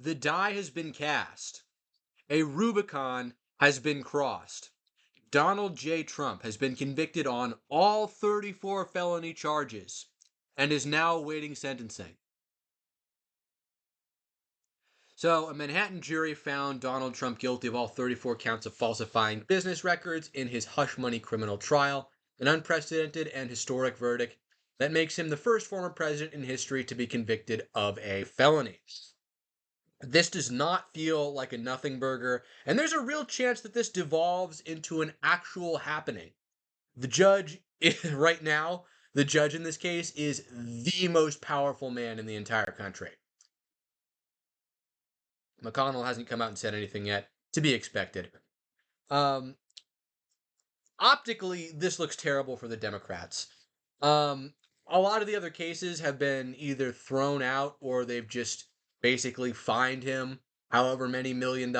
the die has been cast. A Rubicon has been crossed. Donald J. Trump has been convicted on all 34 felony charges and is now awaiting sentencing. So, a Manhattan jury found Donald Trump guilty of all 34 counts of falsifying business records in his hush money criminal trial, an unprecedented and historic verdict that makes him the first former president in history to be convicted of a felony. This does not feel like a nothing burger, and there's a real chance that this devolves into an actual happening. The judge, right now, the judge in this case is the most powerful man in the entire country. McConnell hasn't come out and said anything yet, to be expected. Optically, this looks terrible for the Democrats. A lot of the other cases have been either thrown out or they've just basically fined him however many $1 million,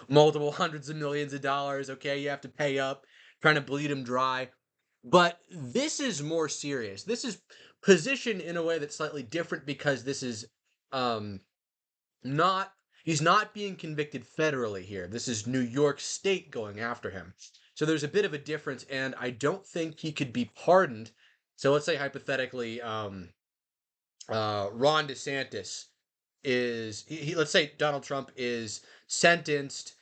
multiple hundreds of millions of dollars. Okay, you have to pay up, trying to bleed him dry. But this is more serious. This is positioned in a way that's slightly different because this is not he's not being convicted federally here. This is New York State going after him. So there's a bit of a difference, and I don't think he could be pardoned. So let's say hypothetically, Ron DeSantis is let's say Donald Trump is sentenced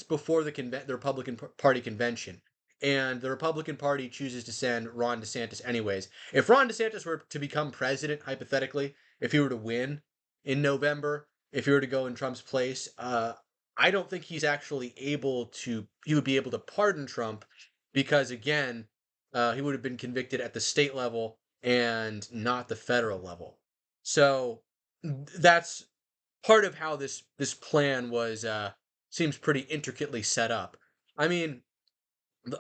before the Republican Party convention, and the Republican Party chooses to send Ron DeSantis anyways. If Ron DeSantis were to become president, hypothetically, if he were to win in November, if he were to go in Trump's place, I don't think he's actually he would be able to pardon Trump because, again, he would have been convicted at the state level and not the federal level. So that's part of how this plan was seems pretty intricately set up. I mean,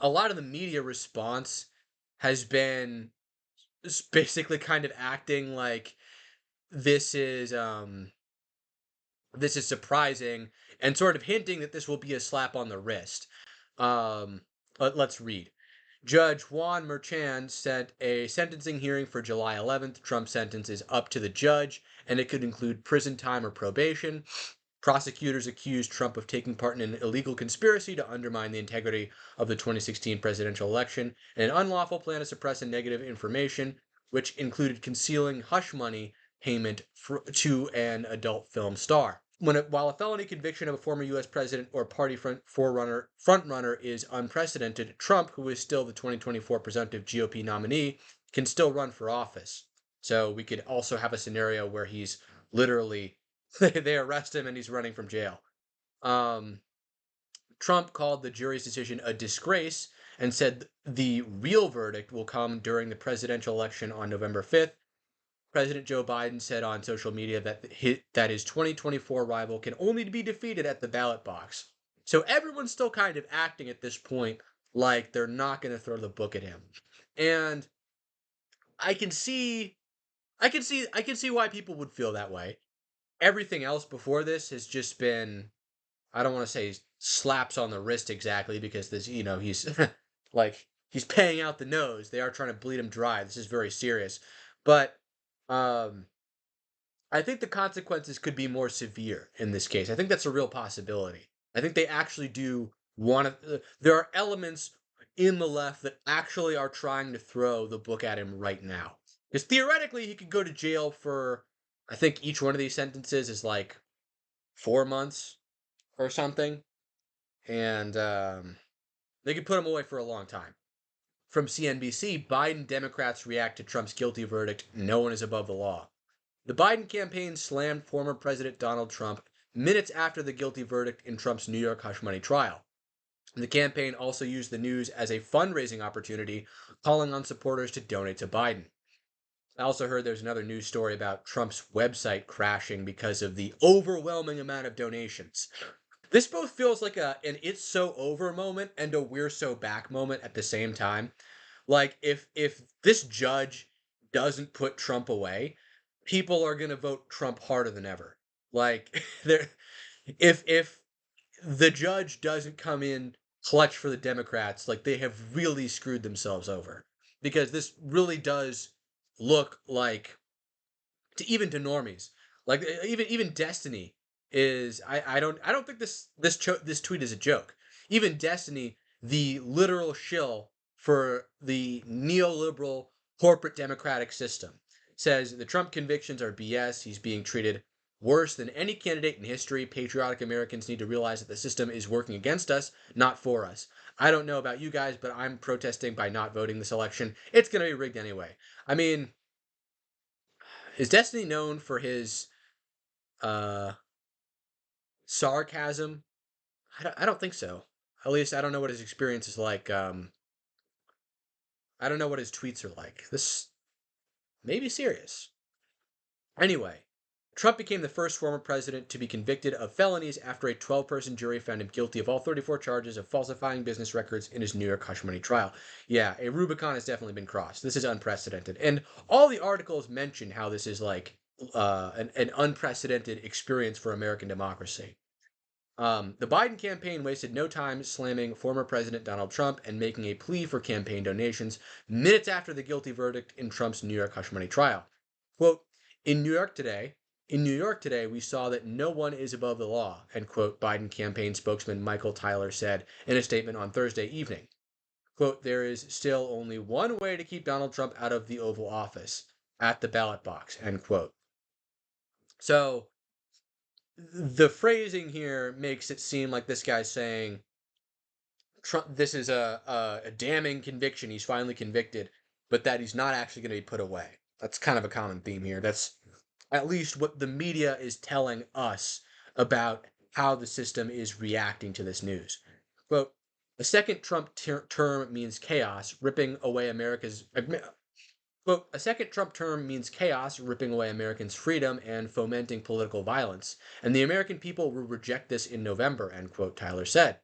a lot of the media response has been basically kind of acting like this is surprising and sort of hinting that this will be a slap on the wrist. Let's read. Judge Juan Merchan set a sentencing hearing for July 11th. Trump's sentence is up to the judge, and it could include prison time or probation. Prosecutors accused Trump of taking part in an illegal conspiracy to undermine the integrity of the 2016 presidential election and an unlawful plan to suppress negative information, which included concealing hush money payment to an adult film star. While a felony conviction of a former U.S. president or party frontrunner is unprecedented, Trump, who is still the 2024 presumptive GOP nominee, can still run for office. So we could also have a scenario where he's literally they arrest him and he's running from jail. Trump called the jury's decision a disgrace and said the real verdict will come during the presidential election on November 5th. President Joe Biden said on social media that his 2024 rival can only be defeated at the ballot box. So everyone's still kind of acting at this point like they're not going to throw the book at him. And I can see why people would feel that way. Everything else before this has just been, I don't want to say slaps on the wrist exactly because this, he's like he's paying out the nose. They are trying to bleed him dry. This is very serious. But I think the consequences could be more severe in this case. I think that's a real possibility. I think they actually do want to. There are elements in the left that actually are trying to throw the book at him right now. Because theoretically, he could go to jail for, I think each one of these sentences is like 4 months or something. And they could put him away for a long time. From CNBC, Biden Democrats react to Trump's guilty verdict. No one is above the law. The Biden campaign slammed former President Donald Trump minutes after the guilty verdict in Trump's New York hush money trial. The campaign also used the news as a fundraising opportunity, calling on supporters to donate to Biden. I also heard there's another news story about Trump's website crashing because of the overwhelming amount of donations. This both feels like an it's so over moment and a we're so back moment at the same time. Like if this judge doesn't put Trump away, people are going to vote Trump harder than ever. Like if the judge doesn't come in clutch for the Democrats, like they have really screwed themselves over. Because this really does look like even to normies. Like even Destiny is I don't think this tweet is a joke. Even Destiny, the literal shill for the neoliberal corporate democratic system, says the Trump convictions are BS. He's being treated worse than any candidate in history. Patriotic Americans need to realize that the system is working against us, not for us. I don't know about you guys, but I'm protesting by not voting this election. It's going to be rigged anyway. I mean, is Destiny known for his uh, sarcasm? I don't think so. At least I don't know what his experience is like. I don't know what his tweets are like. This may be serious. Anyway, Trump became the first former president to be convicted of felonies after a 12-person jury found him guilty of all 34 charges of falsifying business records in his New York hush money trial. Yeah, a Rubicon has definitely been crossed. This is unprecedented. And all the articles mention how this is like an unprecedented experience for American democracy. The Biden campaign wasted no time slamming former President Donald Trump and making a plea for campaign donations minutes after the guilty verdict in Trump's New York hush money trial. Quote, in New York today, we saw that no one is above the law, end quote, Biden campaign spokesman Michael Tyler said in a statement on Thursday evening. Quote, there is still only one way to keep Donald Trump out of the Oval Office, at the ballot box, end quote. So the phrasing here makes it seem like this guy's saying Trump, this is a damning conviction. He's finally convicted, but that he's not actually going to be put away. That's kind of a common theme here. That's at least what the media is telling us about how the system is reacting to this news. Quote, a second Trump term means chaos, ripping away America's. Quote, a second Trump term means chaos, ripping away Americans' freedom and fomenting political violence, and the American people will reject this in November, end quote, Tyler said.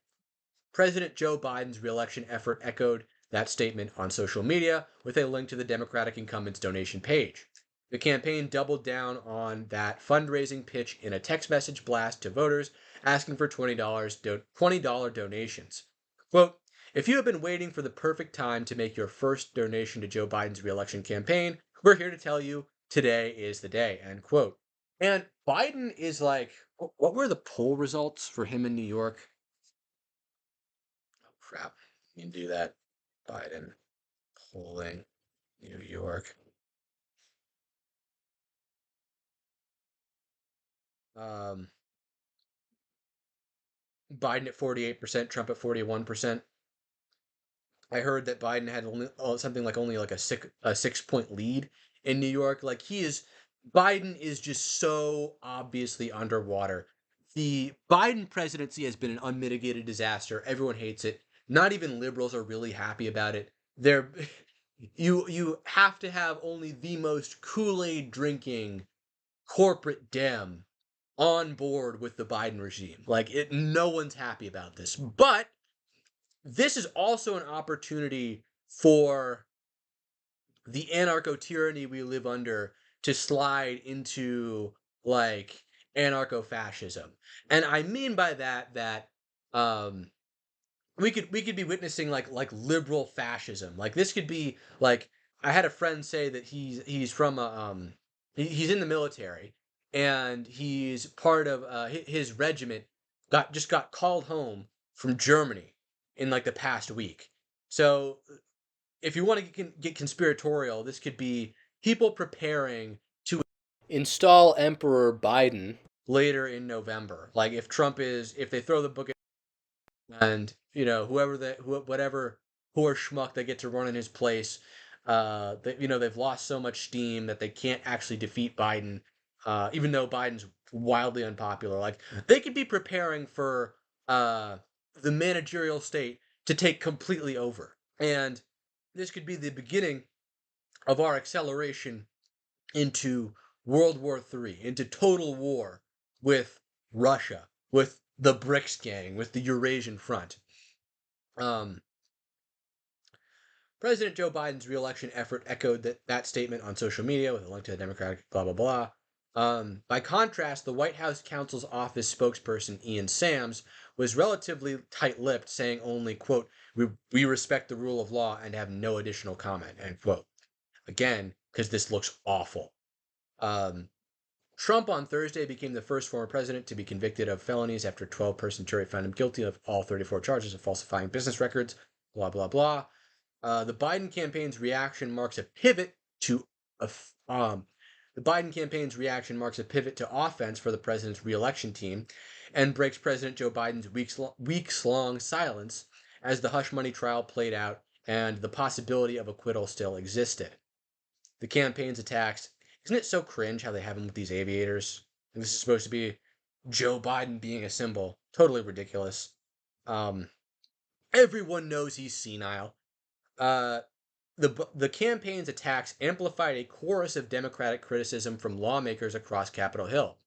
President Joe Biden's reelection effort echoed that statement on social media with a link to the Democratic incumbent's donation page. The campaign doubled down on that fundraising pitch in a text message blast to voters asking for $20 donations. Quote, if you have been waiting for the perfect time to make your first donation to Joe Biden's reelection campaign, we're here to tell you today is the day, end quote. And Biden is like, what were the poll results for him in New York? Crap. You can do that. Biden polling New York. Um, Biden at 48%, Trump at 41%. I heard that Biden had only something like only like a 6 point lead in New York. Like Biden is just so obviously underwater. The Biden presidency has been an unmitigated disaster. Everyone hates it. Not even liberals are really happy about it. They're you have to have only the most Kool-Aid drinking corporate Dem on board with the Biden regime. No one's happy about this. But this is also an opportunity for the anarcho tyranny we live under to slide into like anarcho fascism. And I mean by that um we could be witnessing like liberal fascism. Like this could be like I had a friend say that he's from he's in the military and he's part of his regiment got called home from Germany in like the past week. So if you want to get conspiratorial, this could be people preparing to install Emperor Biden later in November. Like if they throw the book and whatever poor schmuck they get to run in his place, they've lost so much steam that they can't actually defeat Biden, even though Biden's wildly unpopular. Like they could be preparing for the managerial state to take completely over, and this could be the beginning of our acceleration into World War III, into total war with Russia, with the BRICS gang, with the Eurasian Front. Um, President Joe Biden's reelection effort echoed that statement on social media with a link to the Democratic blah, blah, blah. By contrast, the White House counsel's office spokesperson, Ian Sams, was relatively tight-lipped, saying only, quote, we respect the rule of law and have no additional comment, end quote. Again, because this looks awful. Um, Trump on Thursday became the first former president to be convicted of felonies after a 12-person jury found him guilty of all 34 charges of falsifying business records, blah, blah, blah. The Biden campaign's reaction marks a pivot to the Biden campaign's reaction marks a pivot to offense for the president's reelection team and breaks President Joe Biden's weeks-long silence as the hush money trial played out and the possibility of acquittal still existed. The campaign's attacks, isn't it so cringe how they have them with these aviators? And this is supposed to be Joe Biden being a symbol. Totally ridiculous. Everyone knows he's senile. The campaign's attacks amplified a chorus of Democratic criticism from lawmakers across Capitol Hill.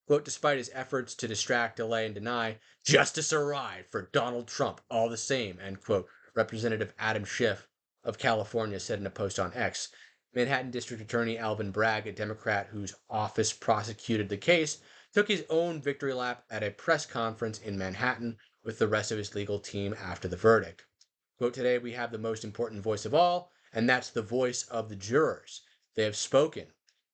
Quote, despite his efforts to distract, delay, and deny, justice arrived for Donald Trump all the same, end quote, Representative Adam Schiff of California said in a post on X. Manhattan District Attorney Alvin Bragg, a Democrat whose office prosecuted the case, took his own victory lap at a press conference in Manhattan with the rest of his legal team after the verdict. Quote, today we have the most important voice of all, and that's the voice of the jurors. They have spoken.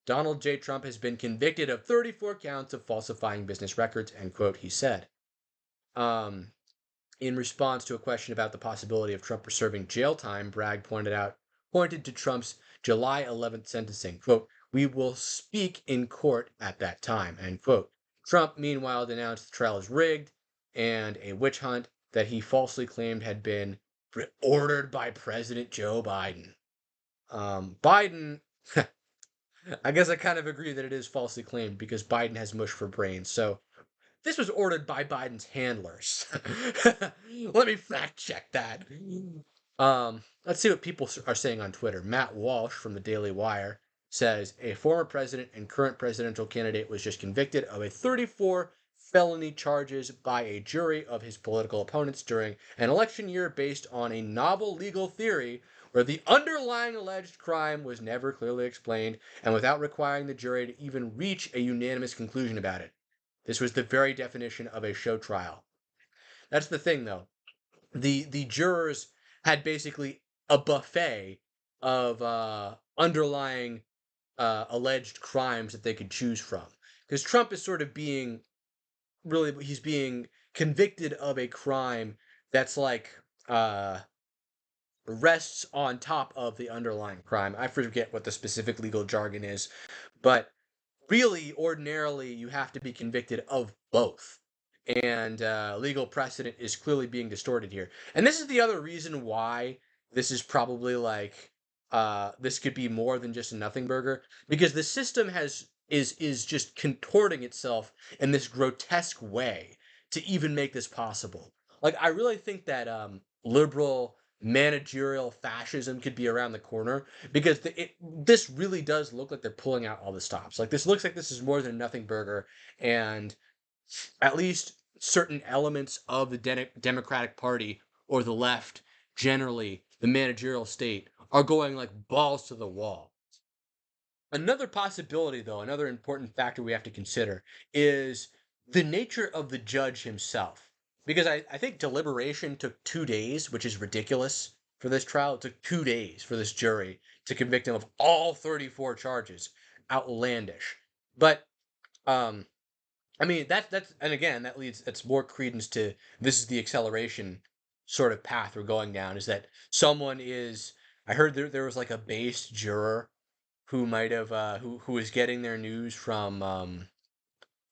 Donald J. Trump has been convicted of 34 counts of falsifying business records, end quote, he said. In response to a question about the possibility of Trump serving jail time, Bragg pointed to Trump's July 11th sentencing. Quote, we will speak in court at that time, end quote. Trump, meanwhile, denounced the trial as rigged and a witch hunt that he falsely claimed had been ordered by President Joe Biden. Biden, I guess I kind of agree that it is falsely claimed because Biden has mush for brains. So this was ordered by Biden's handlers. Let me fact check that. Let's see what people are saying on Twitter. Matt Walsh from the Daily Wire says a former president and current presidential candidate was just convicted of a 34 felony charges by a jury of his political opponents during an election year based on a novel legal theory where the underlying alleged crime was never clearly explained and without requiring the jury to even reach a unanimous conclusion about it. This was the very definition of a show trial. That's the thing, though. The jurors had basically a buffet of underlying alleged crimes that they could choose from. Because Trump is sort of being he's being convicted of a crime that's like rests on top of the underlying crime. I forget what the specific legal jargon is, but really, ordinarily, you have to be convicted of both. And legal precedent is clearly being distorted here. And this is the other reason why this is probably like this could be more than just a nothing burger, because the system is just contorting itself in this grotesque way to even make this possible. Like, I really think that liberal managerial fascism could be around the corner, because this really does look like they're pulling out all the stops. Like, this looks like this is more than a nothing burger, and at least certain elements of the Democratic Party or the left, generally the managerial state, are going like balls to the wall. Another possibility, though, another important factor we have to consider is the nature of the judge himself. Because I think deliberation took 2 days, which is ridiculous for this trial. It took 2 days for this jury to convict him of all 34 charges. Outlandish. But, I mean, that's and again, that's more credence to this is the acceleration sort of path we're going down, is that I heard there was like a base juror who might have who was getting their news from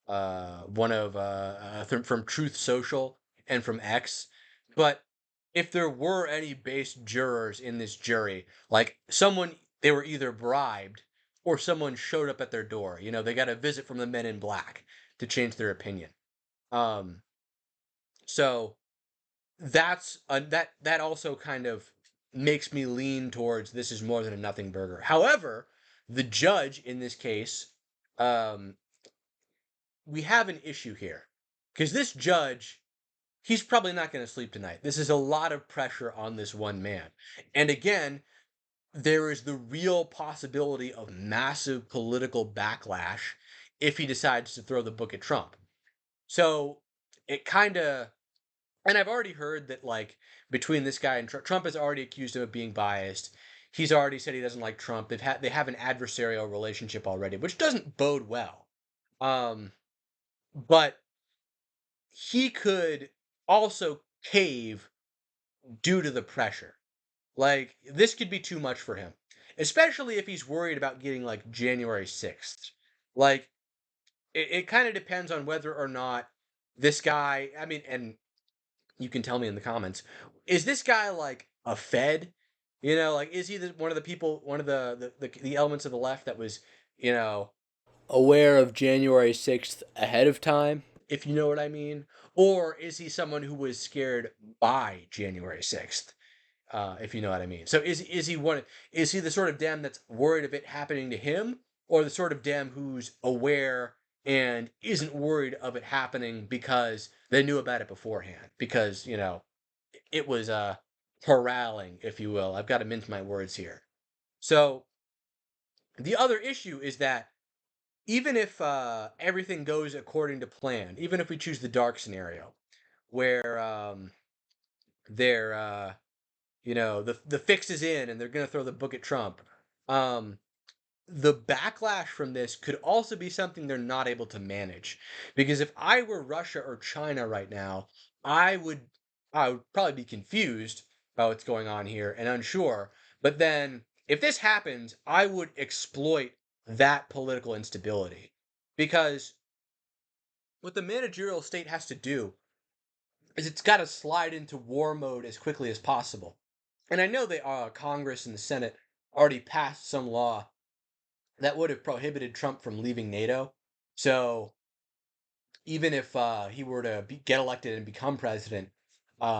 one of from Truth Social and from X. But if there were any base jurors in this jury, like they were either bribed or someone showed up at their door. You know, they got a visit from the Men in Black to change their opinion. So that's that also kind of makes me lean towards this is more than a nothing burger. However, the judge in this case, we have an issue here, because this judge, he's probably not going to sleep tonight. This is a lot of pressure on this one man. And again, there is the real possibility of massive political backlash if he decides to throw the book at Trump. So it kind of, and I've already heard that, like, between this guy and Trump has already accused him of being biased. He's already said he doesn't like Trump. They have an adversarial relationship already, which doesn't bode well. Um, but he could also cave due to the pressure. Like, this could be too much for him, especially if he's worried about getting like January 6th. Like, it kind of depends on whether or not this guy, I mean, and you can tell me in the comments, is this guy like a Fed? You know, like, is he one of the people, one of the elements of the left that was, you know, aware of January 6th ahead of time, if you know what I mean? Or is he someone who was scared by January 6th? If you know what I mean. So is he the sort of Dem that's worried of it happening to him, or the sort of Dem who's aware and isn't worried of it happening because they knew about it beforehand? Because it was corralling, if you will. I've got to mince my words here. So the other issue is that even if everything goes according to plan, even if we choose the dark scenario, where they're the fix is in and they're going to throw the book at Trump. Um, the backlash from this could also be something they're not able to manage, because if I were Russia or China right now, I would I would probably be confused about what's going on here and unsure. But then if this happens, I would exploit that political instability, because what the managerial state has to do is it's got to slide into war mode as quickly as possible. And I know they Congress and the Senate already passed some law that would have prohibited Trump from leaving NATO. So even if he were to get elected and become president,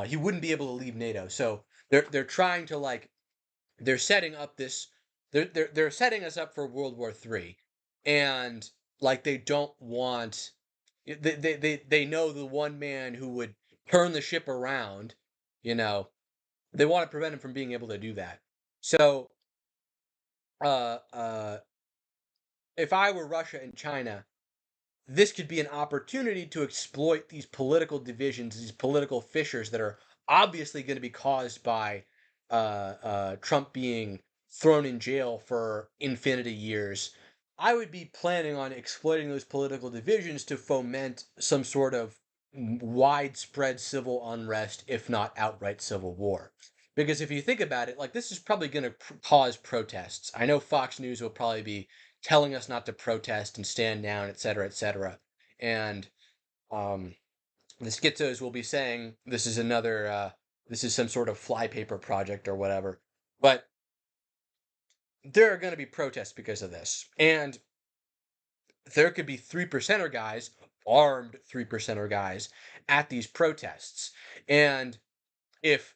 he wouldn't be able to leave NATO. So they're trying to they're setting up this they're setting us up for World War III, and like they don't want they know the one man who would turn the ship around, you know, they want to prevent him from being able to do that. So, uh, uh, if I were Russia and China, this could be an opportunity to exploit these political divisions, these political fissures that are obviously going to be caused by Trump being thrown in jail for infinity years. I would be planning on exploiting those political divisions to foment some sort of widespread civil unrest, if not outright civil war. Because if you think about it, like, this is probably going to cause protests. I know Fox News will probably be telling us not to protest and stand down, etc., etc. And um, the schizos will be saying this is this is some sort of flypaper project or whatever. But there are going to be protests because of this. And there could be 3%er guys, armed 3%er guys, at these protests. And if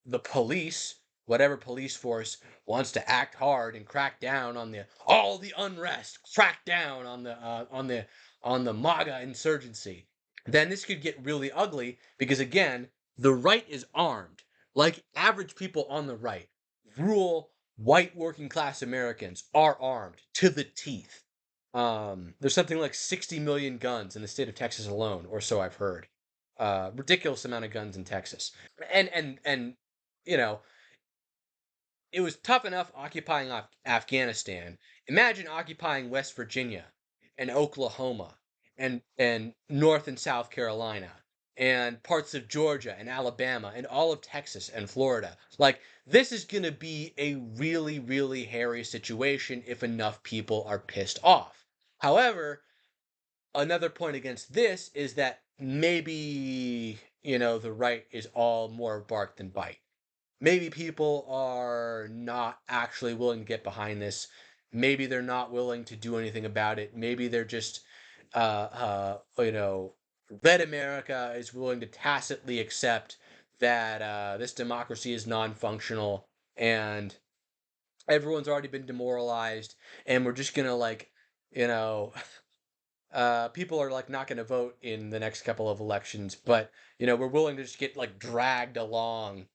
the police, whatever police force, wants to act hard and crack down on all the unrest, crack down on the MAGA insurgency, then this could get really ugly, because again, the right is armed. Like average people on the right, rural white working class Americans are armed to the teeth. There's something like 60 million guns in the state of Texas alone, or so I've heard. Ridiculous amount of guns in Texas. And you know, it was tough enough occupying Afghanistan. Imagine occupying West Virginia and Oklahoma and North and South Carolina and parts of Georgia and Alabama and all of Texas and Florida. Like, this is going to be a really, really hairy situation if enough people are pissed off. However, another point against this is that maybe, the right is all more bark than bite. Maybe people are not actually willing to get behind this. Maybe they're not willing to do anything about it. Maybe they're just, Red America is willing to tacitly accept that this democracy is non-functional and everyone's already been demoralized, and we're just gonna you know, people are like not going to vote in the next couple of elections, but we're willing to just get like dragged along,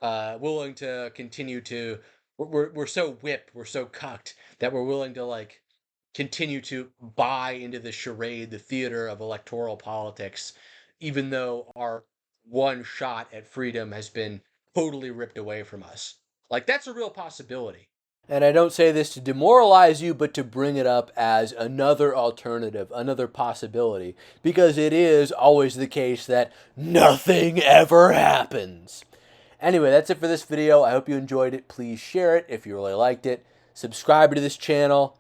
willing to continue to. We're so whipped, we're so cucked that we're willing to continue to buy into the charade, the theater of electoral politics, even though our one shot at freedom has been totally ripped away from us. Like, that's a real possibility. And I don't say this to demoralize you, but to bring it up as another alternative, another possibility, because it is always the case that nothing ever happens. Anyway, that's it for this video. I hope you enjoyed it. Please share it if you really liked it. Subscribe to this channel.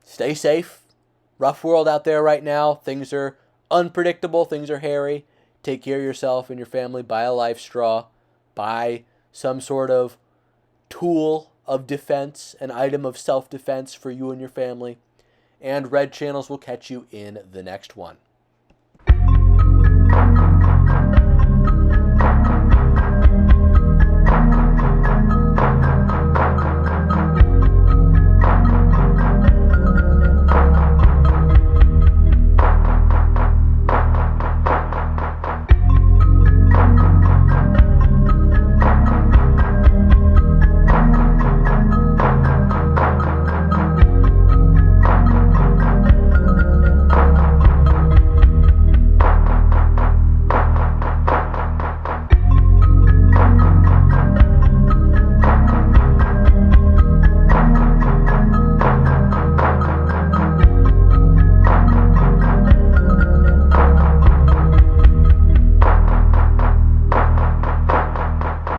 Stay safe. Rough world out there right now. Things are unpredictable. Things are hairy. Take care of yourself and your family. Buy a life straw. Buy some sort of tool of defense, an item of self-defense for you and your family. And Red Channels will catch you in the next one.